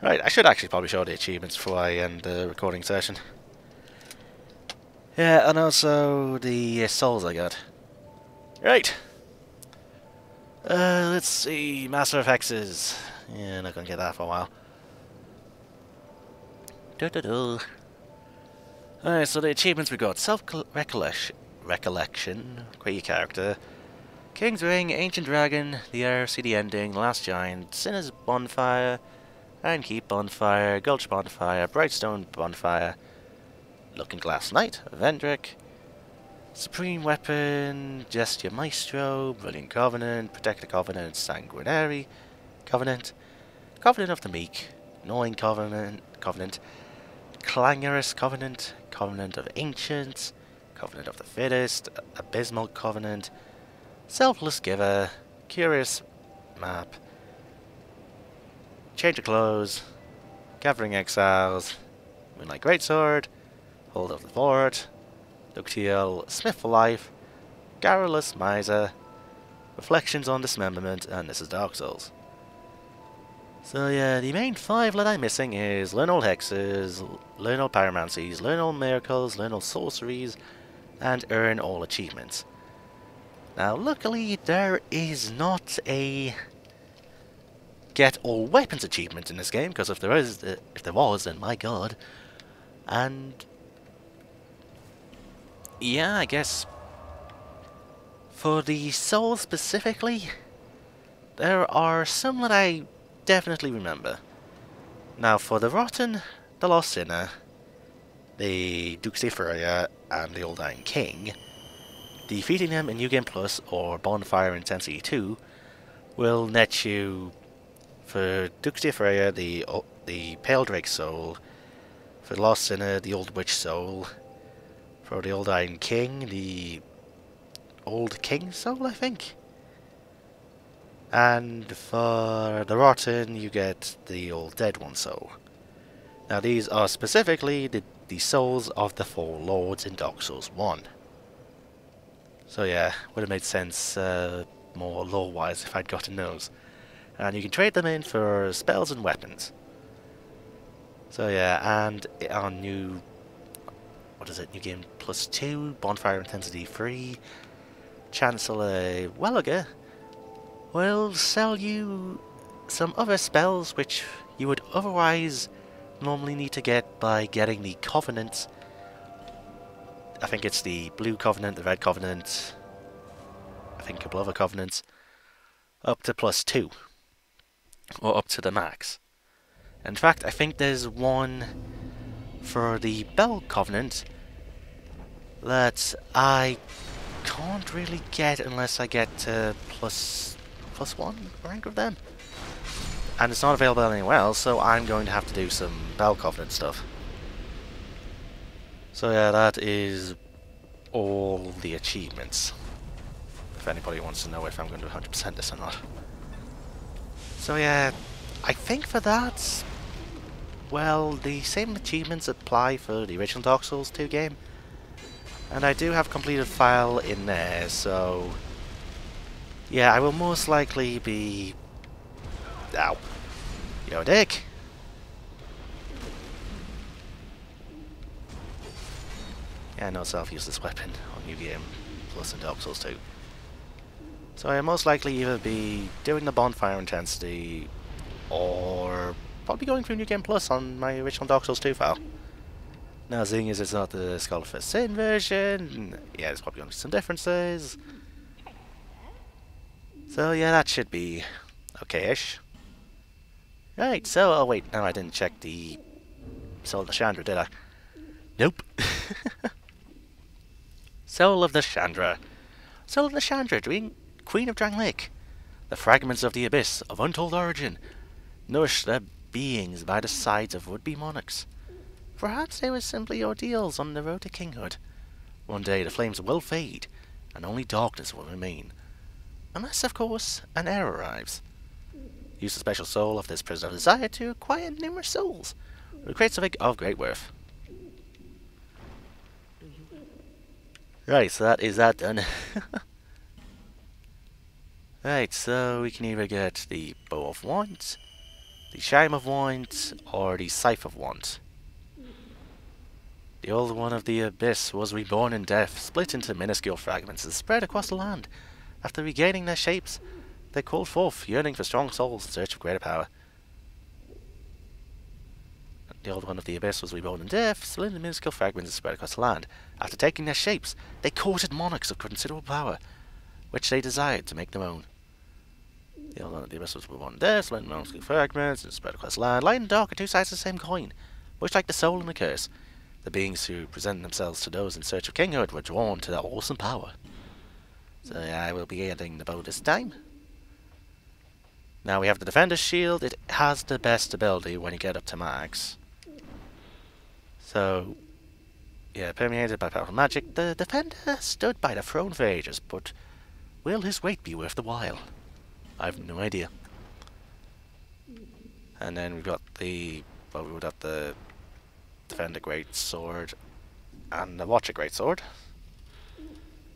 Right, I should actually probably show the achievements before I end the recording session. Yeah, and also the souls I got. Right. Let's see. Master of Hexes. Yeah, not gonna get that for a while. Alright, so the achievements we got. Recollection. Create your character. King's Ring, Ancient Dragon, the RCD Ending, Last Giant, Sinner's Bonfire, Iron Keep Bonfire, Gulch Bonfire, Brightstone Bonfire, Looking Glass Knight, Vendrick, Supreme Weapon, Gesture Maestro, Brilliant Covenant, Protector Covenant, Sanguinary Covenant, Covenant of the Meek, Gnawing Covenant, Clangorous Covenant, Covenant of Ancients, Covenant of the Fittest, Abysmal Covenant, Selfless Giver, Curious Map, Change of Clothes, Gathering Exiles, Moonlight Greatsword, Hold of the Fort, Ductiel, Smith for Life, Garrulous Miser, Reflections on Dismemberment, and This is Dark Souls. So yeah, the main 5 that I'm missing is Learn All Hexes, Learn All Pyromancies, Learn All Miracles, Learn All Sorceries, and Earn All Achievements. Now luckily there is not a Get All Weapons achievement in this game, because if there was, then my god. And yeah, I guess for the souls specifically, there are some that I definitely remember. Now for the Rotten, the Lost Sinner, the Dukes de Furia, and the Old Iron King, defeating them in New Game Plus or Bonfire Intensity 2 will net you, for Dukes de Furia, the Pale Drake Soul, for the Lost Sinner, the Old Witch Soul, for the Old Iron King, the Old King Soul, I think. And for the Rotten, you get the Old Dead One Soul. Now these are specifically the souls of the 4 lords in Dark Souls 1. So yeah, would have made sense more lore-wise if I'd gotten those. And you can trade them in for spells and weapons. So yeah, and on New Game Plus 2, Bonfire Intensity 3, Chancellor Welliger will sell you some other spells which you would otherwise normally need to get by getting the Covenant. I think it's the Blue Covenant, the Red Covenant, I think a couple other Covenants, up to +2, or up to the max. In fact, I think there's one for the Bell Covenant that I can't really get unless I get to +1 rank of them. And it's not available anywhere else, so I'm going to have to do some Bell Covenant stuff. So yeah, that is all the achievements. If anybody wants to know if I'm going to 100% this or not. So yeah, I think for that, well, the same achievements apply for the original Dark Souls 2 game. And I do have a completed file in there, so yeah, I will most likely be... Ow. Yo, dick! Yeah, no self-useless weapon on New Game Plus and Dark Souls 2. So I'll most likely either be doing the Bonfire Intensity, or probably going through New Game Plus on my original Dark Souls 2 file. Now, seeing as it's not the SotFS Sin version, yeah, there's probably going to be some differences. So yeah, that should be okay-ish. Right, so, oh wait, no, I didn't check the Soul of the Chandra, did I? Nope. Soul of the Chandra. Soul of the Chandra, Queen of Drang Lake. The fragments of the abyss of untold origin nourish their beings by the sides of would-be monarchs. Perhaps they were simply ordeals on the road to kinghood. One day the flames will fade, and only darkness will remain. Unless, of course, an heir arrives. Use the special soul of this prisoner of desire to acquire numerous souls. It creates something of great worth. Right, so that is that done. Right, so we can either get the Bow of Wands, The Shame of Want or the Scythe of Want. The Old One of the Abyss was reborn in death, split into minuscule fragments and spread across the land. After regaining their shapes, they called forth, yearning for strong souls in search of greater power. The Old One of the Abyss was reborn in death, split into minuscule fragments and spread across the land. After taking their shapes, they courted monarchs of considerable power, which they desired to make their own. The Old One of the Abyss was reborn in death, split into minuscule fragments and spread across the land. Light and dark are two sides of the same coin, much like the soul and the curse. The beings who present themselves to those in search of kinghood were drawn to their awesome power. So yeah, I will be getting the bow this time. Now we have the Defender's Shield. It has the best ability when you get up to max. So, yeah, permeated by powerful magic. The Defender stood by the throne for ages, but will his weight be worth the while? I have no idea. And then we've got the, well, we would have the Defender Great Sword and the Watcher Great Sword.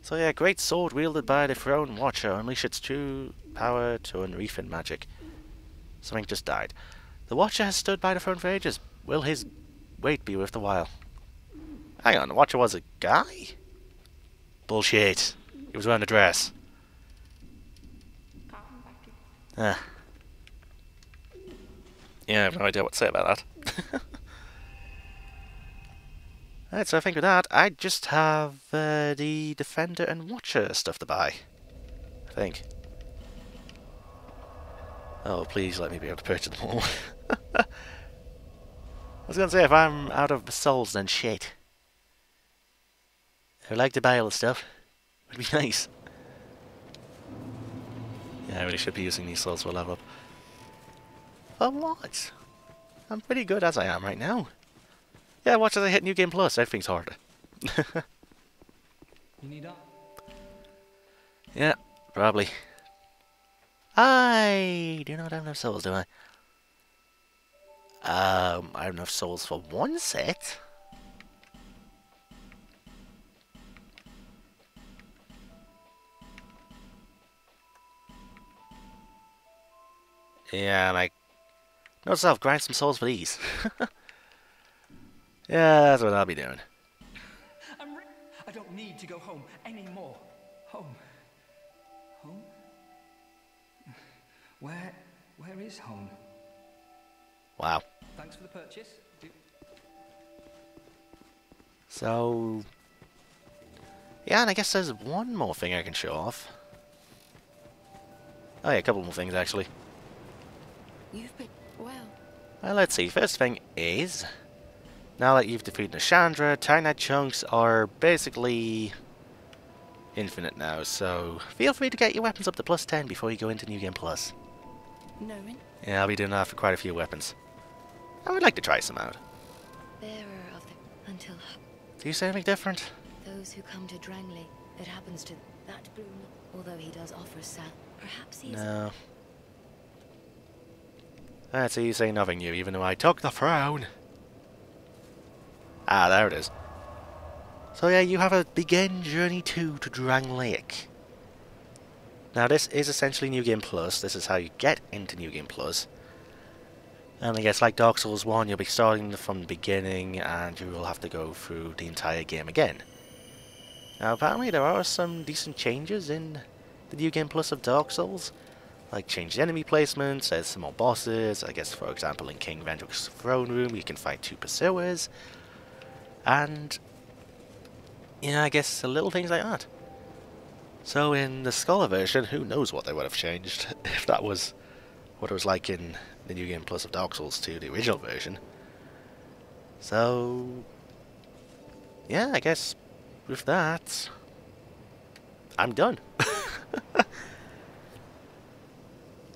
So yeah, Great Sword wielded by the Throne Watcher unleash its true power to unreef in magic. Something just died. The Watcher has stood by the throne for ages. Will his weight be worth the while? Hang on, the Watcher was a guy? Bullshit. He was wearing a dress. Ah. Yeah, I have no idea what to say about that. Alright, so I think with that, I just have the Defender and Watcher stuff to buy. I think. Oh, please let me be able to purchase them all. I was going to say, if I'm out of souls, then shit. I'd like to buy all the stuff. Would be nice. Yeah, I really should be using these souls for level up. For what? I'm pretty good as I am right now. Yeah, watch as I hit New Game Plus, everything's harder. You need up? Yeah, probably. I do not have enough souls, do I? I have enough souls for one set. Yeah, and I know myself, grind some souls for these. Yeah, that's what I'll be doing. I don't need to go home anymore. Home. Home? Where is home? Wow. Thanks for the purchase. So, yeah, and I guess there's one more thing I can show off. Oh yeah, a couple more things actually. You've been well. Well, let's see. First thing is, now that you've defeated Nashandra, Tynite chunks are basically infinite now, so feel free to get your weapons up to +10 before you go into New Game Plus. Knowing Yeah, I'll be doing that for quite a few weapons. I would like to try some out. bearer of the until Do you say anything different? those who come to Drangleic, it happens to that bloom. Although he does offer sal, perhaps he is. No. Alright, so you say nothing new, even though I took the throne. Ah, there it is. So yeah, you have a Begin Journey 2 to Drangleic. Now this is essentially New Game Plus. This is how you get into New Game Plus. And I guess like Dark Souls 1, you'll be starting from the beginning and you will have to go through the entire game again. Now apparently there are some decent changes in the New Game Plus of Dark Souls. Like changed enemy placements, there's some more bosses. I guess for example in King Vendrick's throne room you can fight 2 pursuers. And yeah, I guess little things like that. So in the Scholar version, who knows what they would have changed if that was what it was like in the New Game Plus of Dark Souls 2, the original version. So yeah, I guess with that, I'm done.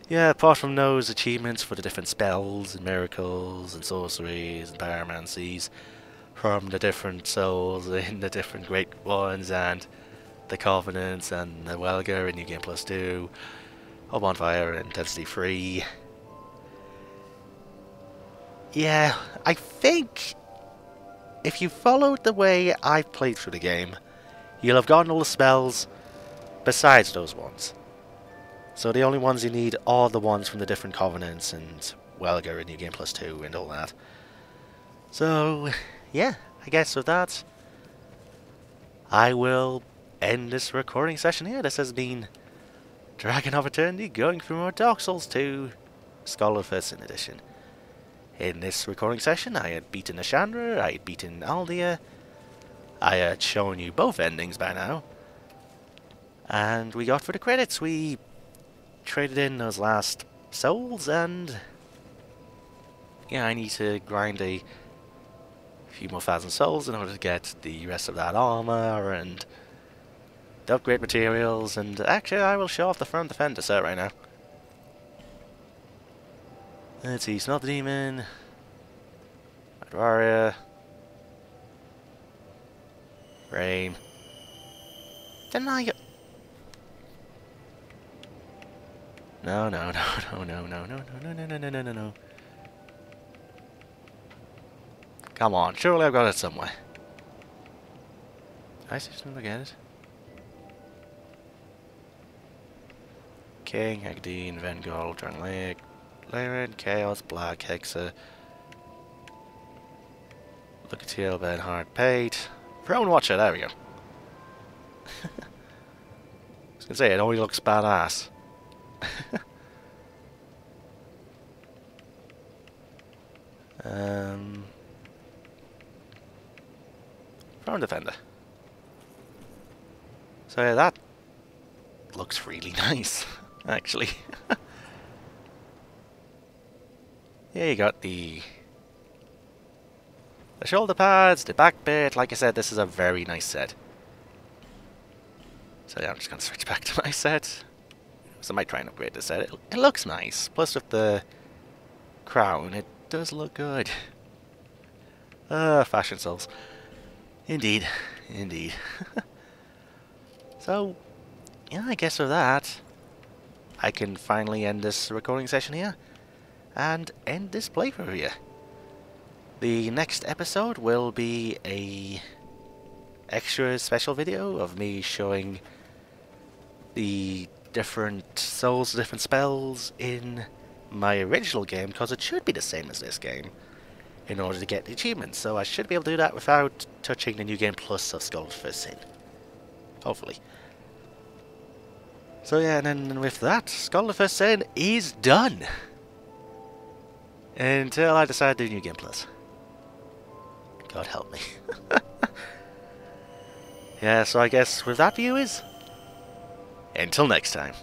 Yeah, apart from those achievements for the different spells and miracles and sorceries and pyromancies from the different souls in the different great ones and the Covenants and the Welger in New Game Plus 2, Hub on Fire and Intensity 3. Yeah, I think if you followed the way I've played through the game, you'll have gotten all the spells besides those ones. So the only ones you need are the ones from the different Covenants and well, get rid of New Game Plus 2 and all that. So, yeah, I guess with that, I will end this recording session here. This has been Dragon of Eternity going through more Dark Souls 2 SotFS edition. In this recording session, I had beaten Ashandra, I had beaten Aldia, I had shown you both endings by now, and we got for the credits. We traded in those last souls, and yeah, I need to grind a few more thousand souls in order to get the rest of that armor and the upgrade materials, and actually I will show off the front defender set right now. Let's see, Smelt the Demon, Red Warrior, Rain. Didn't I get... No. Come on, surely I've got it somewhere. I just never get it. King, Hagdine, Vengol, Dragon Lake, Lyrid, Chaos, Black, Hexa, Lucatiel, Benhart, Pate, Throne Watcher, there we go. I was gonna say, it only looks badass. Throne Defender. So yeah, that looks really nice, actually. Yeah, you got the shoulder pads, the back bit. Like I said, this is a very nice set. So yeah, I'm just gonna switch back to my set. So I might try and upgrade this set. It looks nice. Plus with the crown, it does look good. Fashion souls. Indeed. So, yeah, I guess with that, I can finally end this recording session here, and end this playthrough here. The next episode will be a extra special video of me showing the different souls, different spells in my original game, because it should be the same as this game in order to get the achievements. So I should be able to do that without touching the New Game Plus of SotFS in. Hopefully. So yeah, and then with that, SotFS in is done. Until I decide to do New Game Plus. God help me. Yeah, so I guess with that, viewers, until next time.